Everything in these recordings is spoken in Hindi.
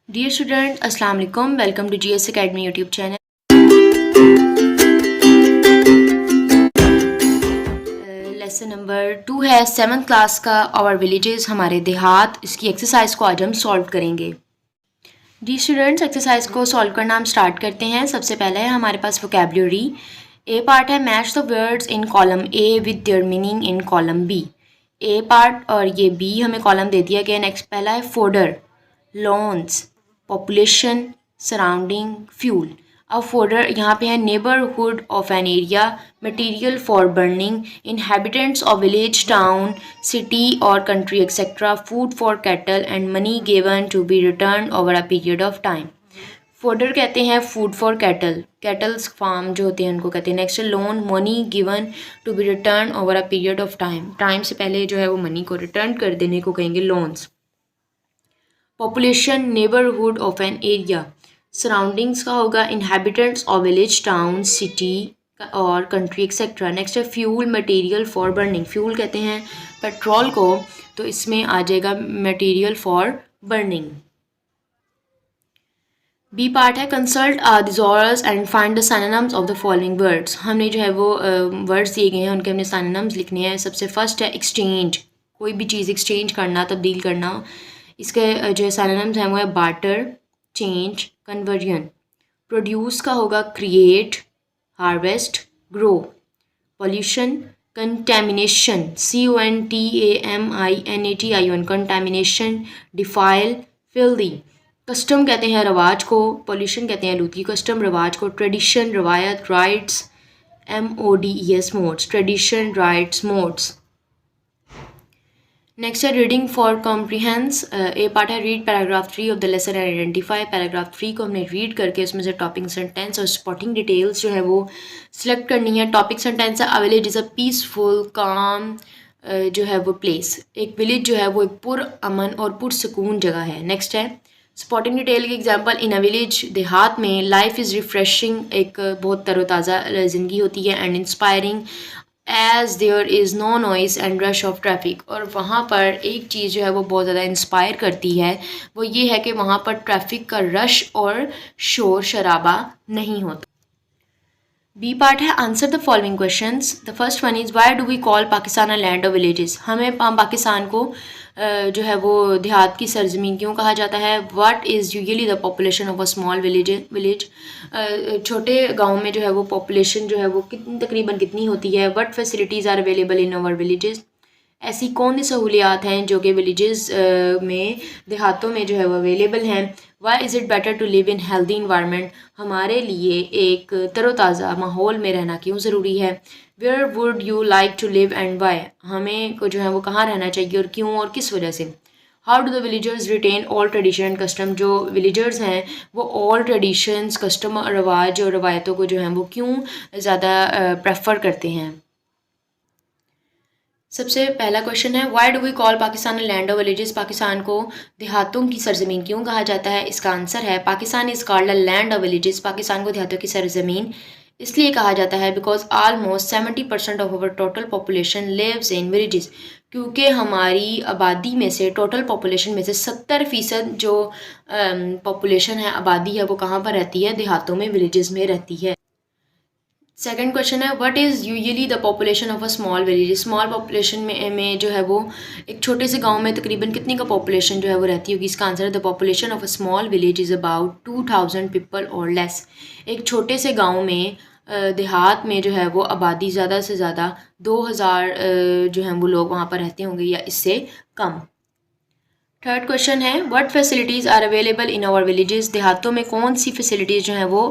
Dear students, Assalamu alaikum. Welcome to GS Academy YouTube channel. Lesson number 2 है 7th क्लास का आवर विलेजेस हमारे देहात। इसकी एक्सरसाइज को आज हम सॉल्व करेंगे। डी स्टूडेंट्स, एक्सरसाइज को सॉल्व करना हम स्टार्ट करते हैं। सबसे पहले है हमारे पास वोकेबलरी। ए पार्ट है match the words in column A with their meaning in column B. A part और ये बी हमें कॉलम दे दिया गया। नेक्स्ट पहला है fodder, loans, population, surrounding, fuel. अब फोडर यहाँ पे है neighbourhood of an area, material for burning, inhabitants of village, town, city और country et cetera, food for cattle and money given to be return over a period of time. Fodder कहते हैं food for cattle, cattles farm जो होते हैं उनको कहते हैं। Next loan, money given to be return over a period of time, time से पहले जो है वो मनी को रिटर्न कर देने को कहेंगे loans. Population, neighbourhood of an area. Surroundings का होगा inhabitants of village, town, city और कंट्री एक्सेट्रा। नेक्स्ट है fuel, material for burning. Fuel कहते हैं पेट्रोल को, तो इसमें आ जाएगा material for burning. B part है consult thesaurus and find the synonyms of the following words. हमने जो है वो वर्ड्स दिए गए हैं, उनके हमने सिनोनिम्स लिखने हैं। सबसे फर्स्ट है एक्सचेंज, कोई भी चीज़ एक्सचेंज करना, तब्दील करना। इसके जो सिनोनिम्स हैं वो है बार्टर, चेंज, कन्वर्जन। प्रोड्यूस का होगा create, harvest, grow. Pollution, contamination, CONTAMINATION, contamination, defile, filthy. Custom कहते हैं रवाज को, पॉल्यूशन कहते हैं आलूदगी, कस्टम रवाज को। ट्रेडिशन, रवायत, rights, MODES, modes, tradition, rights, modes. Next है रीडिंग फॉर कॉम्प्रीहेंस। ए पार्ट है read paragraph 3 of the lesson and identify. Paragraph 3 को हमने रीड करके उसमें से टॉपिक सेंटेंस और स्पॉटिंग डिटेल्स जो है वो सिलेक्ट करनी है। टॉपिक सेंटेंस है a village is a peaceful काम जो है वो प्लेस। एक विलेज जो है वो एक पुरअमन और पुरसकून जगह है। नेक्स्ट है स्पॉटिंग डिटेल की एग्जांपल, इन अ विलेज, देहात में, लाइफ इज़ रिफ्रेशिंग, एक बहुत तरोताज़ा ज़िंदगी होती है, and inspiring as there is no noise and rush of traffic. और वहाँ पर एक चीज़ जो है वो बहुत ज़्यादा इंस्पायर करती है, वो ये है कि वहाँ पर ट्रैफिक का रश और शोर शराबा नहीं होता। बी पार्ट है answer the following questions. The first one is why do we call Pakistan a land of villages. हमें पाकिस्तान को जो है वो देहात की सरजमीन क्यों कहा जाता है। What is usually the population of a small village. छोटे गांव में जो है वो पॉपुलेशन जो है वो तकरीबन कितनी होती है। What facilities are available in our villages. ऐसी कौन सी सहूलियात हैं जो कि विलेजेस में, देहातों में जो है वो अवेलेबल हैं। Why is it better to live in healthy environment. हमारे लिए एक तरोताज़ा माहौल में रहना क्यों ज़रूरी है। Where would you like to live and why. हमें को जो है वो कहाँ रहना चाहिए और क्यों और किस वजह से। How do the villagers retain all tradition and custom. जो विलेजर्स हैं वो ऑल ट्रेडिशंस, कस्टम, रवाज और रवायतों को जो हैं वो क्यों ज़्यादा प्रेफर करते हैं। सबसे पहला क्वेश्चन है why do we call Pakistan land of villages. Pakistan को देहातों की सरजमीन क्यों कहा जाता है। इसका आंसर है Pakistan is called a land of villages. Pakistan को देहातों की सरजमीन इसलिए कहा जाता है because almost 70% of our total population lives in villages. क्योंकि हमारी आबादी में से, टोटल पॉपुलेशन में से 70% जो पॉपुलेशन है, आबादी है, वो कहाँ पर रहती है, देहातों में, विलेजेस में रहती है। सेकंड क्वेश्चन है what is usually the population of a small village. Small population में जो है वो एक छोटे से गांव में तकरीबन कितनी का पॉपुलेशन जो है वो रहती होगी। इसका आंसर है the population of a small village is about 2000 people और लेस। एक छोटे से गांव में, देहात में जो है वो आबादी ज़्यादा से ज़्यादा 2000 जो हैं वो लोग वहाँ पर रहते होंगे या इससे कम। थर्ड क्वेश्चन है what facilities are available in our villages. देहातों में कौन सी फैसिलिटीज़ जो हैं वो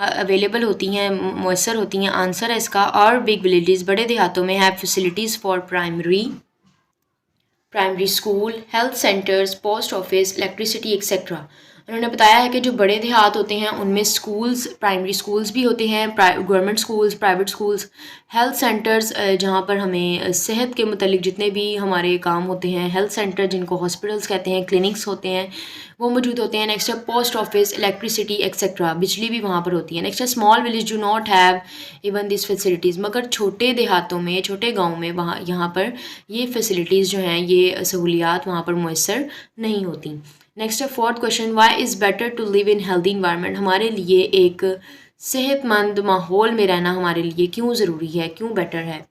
अवेलेबल होती हैं, मुयसर होती हैं। आंसर है इसका और बिग विलेजेस, बड़े देहातों में have facilities for primary school, health centres, post office, electricity etcetera. उन्होंने बताया है कि जो बड़े देहात होते हैं उनमें स्कूल्स, प्राइमरी स्कूल्स भी होते हैं, government schools, private schools, health centres जहाँ पर हमें सेहत के मुतल्लिक जितने भी हमारे काम होते हैं, हेल्थ सेंटर जिनको हॉस्पिटल्स कहते हैं, क्लिनिक्स होते हैं, वो मौजूद होते हैं। नेक्स्ट है पोस्ट ऑफिस, इलेक्ट्रिसिटी एक्सेट्रा, बिजली भी वहाँ पर होती है। नेक्स्ट है small village do not have even this facilities. मगर छोटे देहातों में, छोटे गाँव में, वहाँ यहाँ पर ये फैसिलिटीज़ जो हैं, ये सहूलियात वहाँ पर मुयसर नहीं होती। नेक्स्ट है fourth question, why is better to live in healthy environment, हमारे लिए एक सेहतमंद माहौल में रहना हमारे लिए क्यों ज़रूरी है, क्यों बेटर है।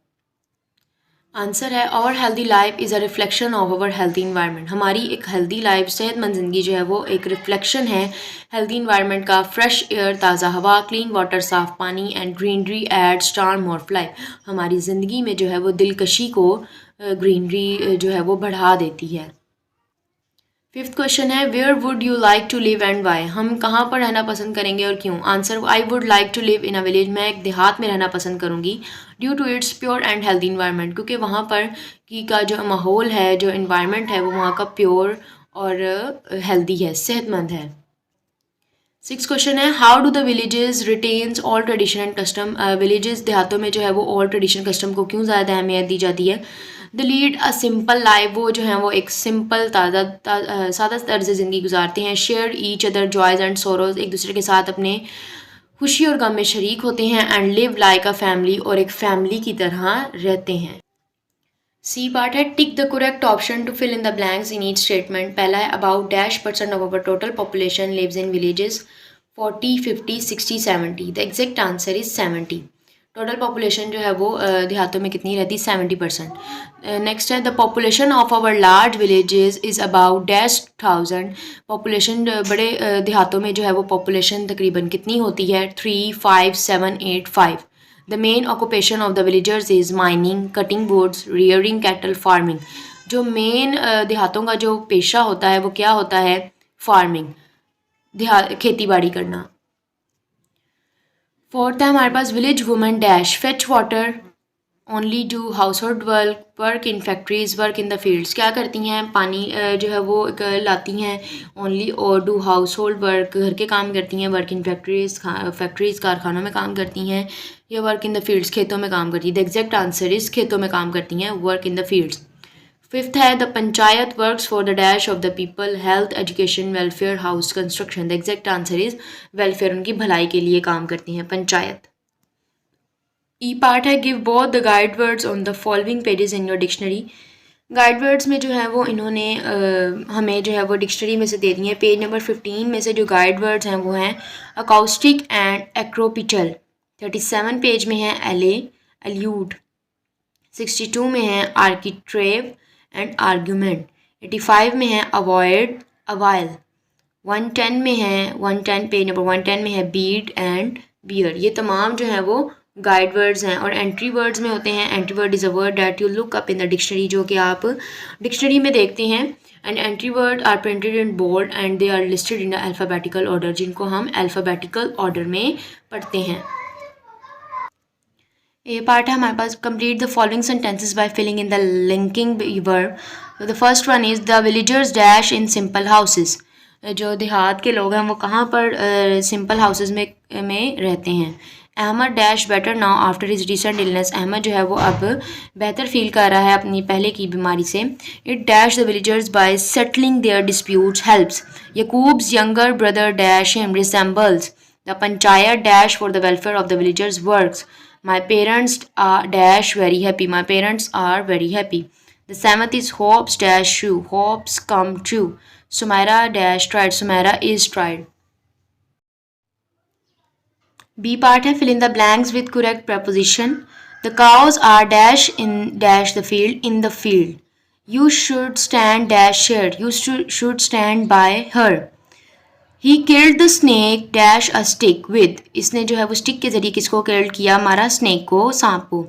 आंसर है our healthy life is a reflection of our healthy environment, हमारी एक हेल्दी लाइफ सेहतमंद ज़िंदगी जो है वो एक रिफ्लेक्शन है हेल्दी इन्वायरमेंट का। फ्रेश एयर ताज़ा हवा, क्लीन वाटर साफ़ पानी and greenery add charm of life, हमारी ज़िंदगी में जो है वो दिलकशी को ग्रीनरी जो है वो बढ़ा देती है। फिफ्थ क्वेश्चन है where would you like to live and why, हम कहाँ पर रहना पसंद करेंगे और क्यों। Answer I would like to live in a village, मैं एक देहात में रहना पसंद करूँगी। Due to its pure and healthy environment, क्योंकि वहाँ पर की का जो माहौल है, जो इन्वायरमेंट है वो वहाँ का प्योर और हेल्दी है, सेहतमंद है। सिक्स क्वेश्चन है how do the villages retains all tradition and custom, villages देहातों में जो है वो ऑल ट्रेडिशन कस्टम को क्यों ज़्यादा अहमियत दी जाती है। The lead a simple life, वो जो है वो एक सिंपल सादा तर्ज ज़िंदगी गुजारते हैं। Share each other joys and sorrows, एक दूसरे के साथ अपने खुशी और गम में शरीक होते हैं। And live like a family, और एक फैमिली की तरह रहते हैं। सी पार्ट है tick the correct option to fill in the blanks in each statement. पहला है about %% of our total population lives in villages, 40, 50, 60, 70। The exact answer is 70। Total population जो है वो देहातों में कितनी रहती है, 70%। नेक्स्ट है the population of our large villages is about -1000। Population बड़े देहातों में जो है वो पॉपुलेशन तकरीबन कितनी होती है, 3, 5, 7, 8, 5। The main occupation of the villagers is mining, cutting woods, rearing cattle, farming. जो मेन देहातों का जो पेशा होता है वो क्या होता है, फार्मिंग, खेती बाड़ी करना। फोर्थ है हमारे पास village women dash fetch water only do household work in factories work in the fields, क्या करती हैं, पानी जो है वो लाती हैं ओनली, और डू हाउस होल्ड वर्क, घर के काम करती हैं, वर्क इन फैक्ट्रीज कारखानों में काम करती हैं, या वर्क इन द फील्ड्स खेतों में काम करती है। द एग्जैक्ट आंसर इज खेतों में काम करती हैं, work in the fields. Fifth है the panchayat works for the dash of the people, health, education, welfare, house construction. The exact answer is welfare, उनकी भलाई के लिए काम करती हैं पंचायत। ई पार्ट है give both the guide words on the following pages in your dictionary. Guide words में जो है वो इन्होंने हमें जो है वो डिक्शनरी में से दे दी हैं। पेज नंबर 15 में से जो गाइड वर्ड्स हैं वो हैं अकाउस्टिक एंड एक्रोपिटल, 37 पेज में है एले, एल्यूड, 62 में है आर्किट्रेव एंड आर्ग्यूमेंट, 85 में है अवॉइड, अवाइल, 110 में है 110 पेज नंबर 110 में है बीड एंड बियर। ये तमाम जो है वो गाइड वर्ड्स हैं। और एंट्री वर्ड्स में होते हैं, entry word is a word that you look up in the dictionary, जो कि आप डिक्शनरी में देखते हैं। And entry word are printed in bold and they are listed in alphabetical order, जिनको हम अल्फ़ाबेटिकल ऑर्डर में पढ़ते हैं। ये पार्ट है हमारे पास complete the following sentences by filling in the linking verb. The first one is the villagers dash in simple houses, जो देहात के लोग हैं वो कहाँ पर सिंपल हाउसेस में रहते हैं। Ahmed dash better now after his recent illness, Ahmed जो है वो अब बेहतर फील कर रहा है अपनी पहले की बीमारी से। It dash the villagers by settling their disputes helps, Yakub's younger brother dash him resembles the panchayat dash for the welfare of the villagers works. My parents are dash very happy. My parents are very happy. The seventh is hopes dash true. Hopes come true. Sumaira dash tried. Sumaira is tried. B part है fill in the blanks with correct preposition. The cows are dash in dash the field in the field. You should stand dash here. You should stand by her. He killed the snake dash a stick with. इसने जो है वो स्टिक के जरिए किसको किल किया, मारा स्नेक को, सांप को।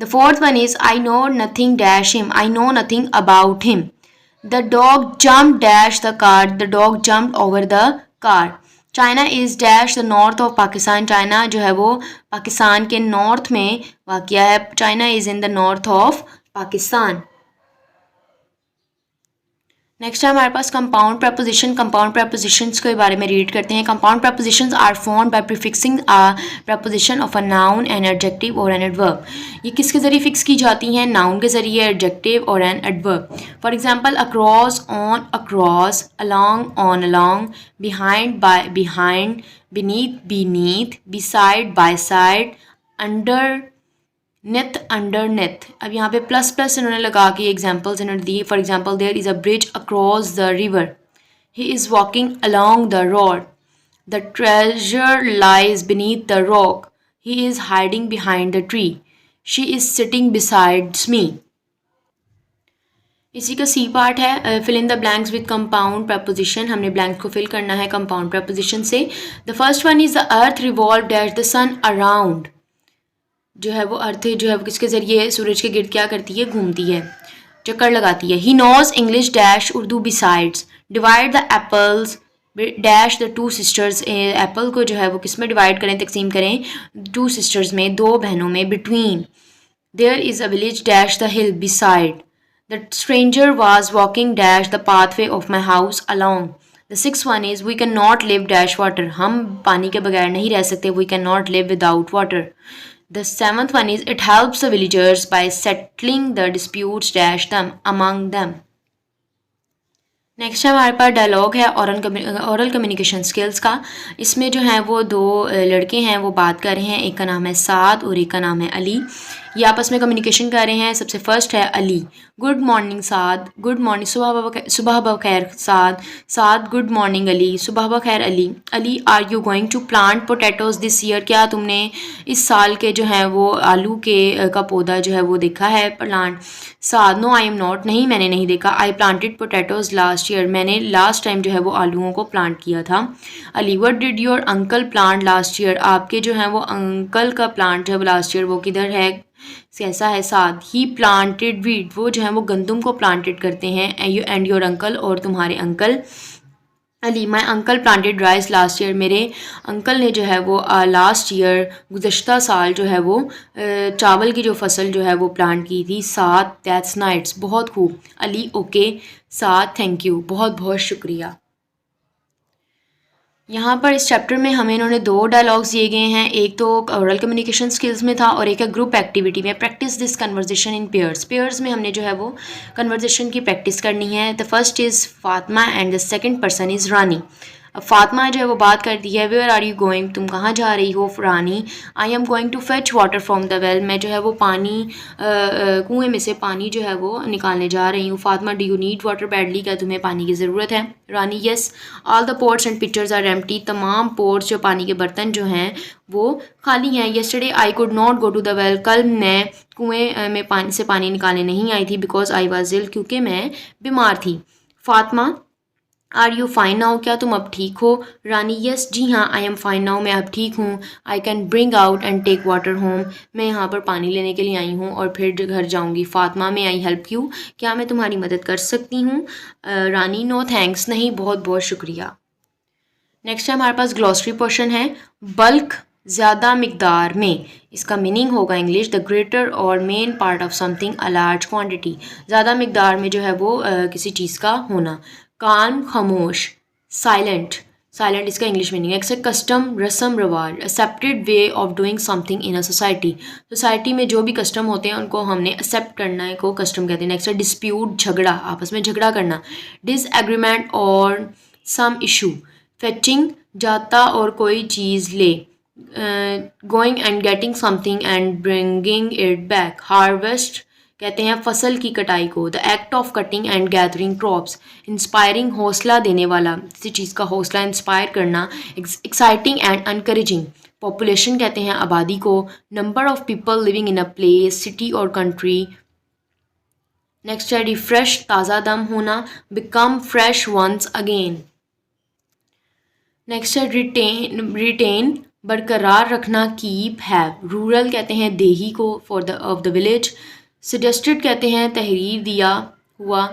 The fourth one is I know nothing dash him. I know nothing about him. The dog jumped dash the car. The dog jumped over the car. China is dash the north of Pakistan. China जो है वो पाकिस्तान के नॉर्थ में वाक़या है. China is in the north of Pakistan. Next है हमारे पास कंपाउंड प्रपोजिशन। कंपाउंड प्रपोजिशंस के बारे में रीड करते हैं। Compound prepositions are formed by prefixing a preposition of a noun, an adjective और एन एडवर्ब। ये किसके ज़रिए फिक्स की जाती हैं, नाउन के ज़रिए, एडजेक्टिव और an adverb. For example across, on, across, along, on, along, behind, by, behind, beneath, beneath, beside, by side, underneath, underneath. अब यहाँ पे प्लस प्लस इन्होंने लगा के एग्जाम्पल्स इन्होंने दी। For example there is a bridge across the river, He is walking along the road. The treasure lies beneath the rock. He is hiding behind the tree. She is sitting beside me. इसी का सी पार्ट है fill in the blanks with compound preposition. हमने ब्लैंक्स को फिल करना है कंपाउंड प्रपोजिशन से. The first one is the earth revolve dash the sun around. जो है वो अर्थ जो है वो किसके ज़रिए सूरज के गिर्द क्या करती है, घूमती है, चक्कर लगाती है. He knows English dash Urdu besides. Divide the apples dash the two sisters. Apple को जो है वो किस में डिवाइड करें, तकसीम करें, टू सिस्टर्स में, दो बहनों में. Between. There is a village dash the hill beside. The stranger was walking dash the pathway of my house along. The sixth one is we cannot live dash water. हम पानी के बगैर नहीं रह सकते. We cannot live without water. The seventh one is it helps the villagers by settling the disputes dash them among them. Next हमारे पास डायलॉग है औरल कम्युनिकेशन स्किल्स का. इसमें जो है वो दो लड़के हैं वो बात कर रहे हैं. एक का नाम है साद और एक का नाम है अली. ये आपस में कम्युनिकेशन कर रहे हैं. सबसे फर्स्ट है Ali. Good morning Saad. Good morning, सुबह बखैर साद. Saad good morning Ali. सुबह बखैर Ali. Ali are you going to plant potatoes this year. क्या तुमने इस साल के जो है वो आलू के का पौधा जो है वो देखा है, plant. Saad no I am not. नहीं मैंने नहीं देखा. I planted potatoes last year. मैंने लास्ट टाइम जो है वो आलूओं को प्लांट किया था. Ali what did your uncle plant last year. आपके जो है वो अंकल का प्लांट जो है वो लास्ट ईयर वो किधर है, कैसा है. साथ ही प्लांटेड वीट. वो जो है वो गंदम को प्लांटेड करते हैं. एंड योर अंकल और तुम्हारे uncle. Ali my uncle planted rice last year. मेरे अंकल ने जो है वो लास्ट ईयर गुज़श्ता साल जो है वो चावल की जो फसल जो है वो प्लांट की थी. साथ दैट्स नाइट्स. बहुत खूब. अली ओके. साथ थैंक यू. बहुत बहुत शुक्रिया. यहाँ पर इस चैप्टर में हमें इन्होंने दो डायलॉग्स दिए गए हैं. एक तो ओरल कम्युनिकेशन स्किल्स में था और एक है ग्रुप एक्टिविटी में. Practice this conversation in pairs. Pairs में हमने जो है वो कन्वर्जेशन की प्रैक्टिस करनी है. The first is Fatima and the second person is Rani. अब फातिमा जो है वो बात करती है. Where are you going. तुम कहाँ जा रही हो. Rani I am going to fetch water from the well. मैं जो है वो पानी कुएँ में से पानी जो है वो निकालने जा रही हूँ. Fatima do you need water badly. क्या तुम्हें पानी की ज़रूरत है. Rani yes. All the pots and pitchers are empty. तमाम पोट्स जो पानी के बर्तन जो हैं वो खाली हैं. Yesterday I could not go to the well. कल मैं कुएँ में पानी निकालने नहीं आई थी. Because I was ill. क्योंकि मैं बीमार थी. Fatima are you fine now. क्या तुम अब ठीक हो. रानी यस जी हाँ आई एम फाइन नाउ. मैं अब ठीक हूँ. I can bring out and take water home. मैं यहाँ पर पानी लेने के लिए आई हूँ और फिर घर जाऊँगी. फातिमा में आई हेल्प यू. क्या मैं तुम्हारी मदद कर सकती हूँ. रानी नो थैंक्स. नहीं बहुत बहुत शुक्रिया. नेक्स्ट है हमारे पास ग्लॉसरी पोर्शन है. बल्क ज़्यादा मिकदार में. इसका मीनिंग होगा इंग्लिश द ग्रेटर और main part of something a large quantity. ज़्यादा मिकदार में जो है वो किसी चीज़ का होना. कान खामोश. साइलेंट. साइलेंट इसका इंग्लिश मीनिंग है. एक्सेप्ट कस्टम रस्म रवाज. Accepted way of doing something in a society. Society में जो भी कस्टम होते हैं उनको हमने एक्सेप्ट करना है को कस्टम कहते हैं. नेक्स्ट है डिस्प्यूट. झगड़ा, आपस में झगड़ा करना. डिसएग्रीमेंट और सम इशू. फेचिंग जाता और कोई चीज़ ले. Going and getting something and bringing it back. Harvest कहते हैं फसल की कटाई को. The act of cutting and gathering crops. Inspiring हौसला देने वाला, किसी चीज़ का हौसला इंस्पायर करना. Exciting and अनकरेजिंग. पॉपुलेशन कहते हैं आबादी को. Number of people living in a place, city और कंट्री. नेक्स्ट है रिफ्रेश ताज़ा दम होना. Become fresh once again. Next है रिटेन बरकरार रखना. Keep have. रूरल कहते हैं देही को for the of the village. Suggested कहते हैं तहरीर दिया हुआ,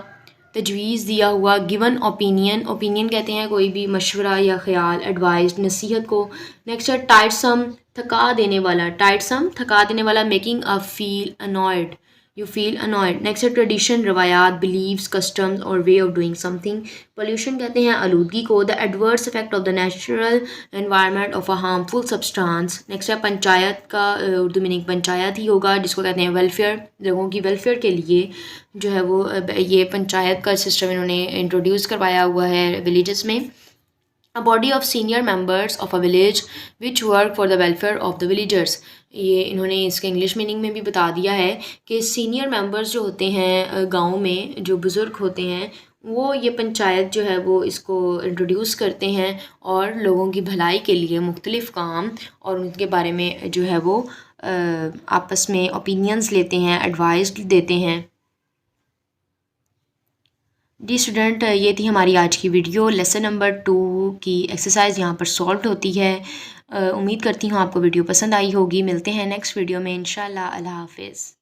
तजवीज़ दिया हुआ. Given opinion. ओपिनियन कहते हैं कोई भी मशवरा या ख्याल. एडवाइज नसीहत को. नेक्स्ट है टाइटसम थका देने वाला. टाइटसम थका देने वाला. Making a feel annoyed. You feel annoyed. Next है ट्रेडिशन रवायात, बिलीव्स, कस्टम्स और way of doing something. Pollution कहते हैं आलूदगी को. The adverse effect of the natural environment of a harmful substance. Next है पंचायत का उर्दू मीनिंग पंचायत ही होगा जिसको कहते हैं वेलफेयर. लोगों की वेलफेयर के लिए जो है वो ये पंचायत का सिस्टम इन्होंने इंट्रोड्यूस करवाया हुआ है विलेजेस में. A body of senior members of a village which work for the welfare of the villagers. ये इन्होंने इसके इंग्लिश मीनिंग में भी बता दिया है कि सीनियर मेंबर्स जो होते हैं गांव में, जो बुज़ुर्ग होते हैं वो ये पंचायत जो है वो इसको इंट्रोड्यूस करते हैं और लोगों की भलाई के लिए मुख्तलिफ़ काम और उनके बारे में जो है वो आपस में ओपिनियंस लेते हैं, एडवाइस देते हैं। जी स्टूडेंट, ये थी हमारी आज की वीडियो। लेसन नंबर 2 की एक्सरसाइज यहाँ पर सॉल्व होती है। उम्मीद करती हूँ आपको वीडियो पसंद आई होगी। मिलते हैं नेक्स्ट वीडियो में इंशाल्लाह। अल्लाह हाफिज़।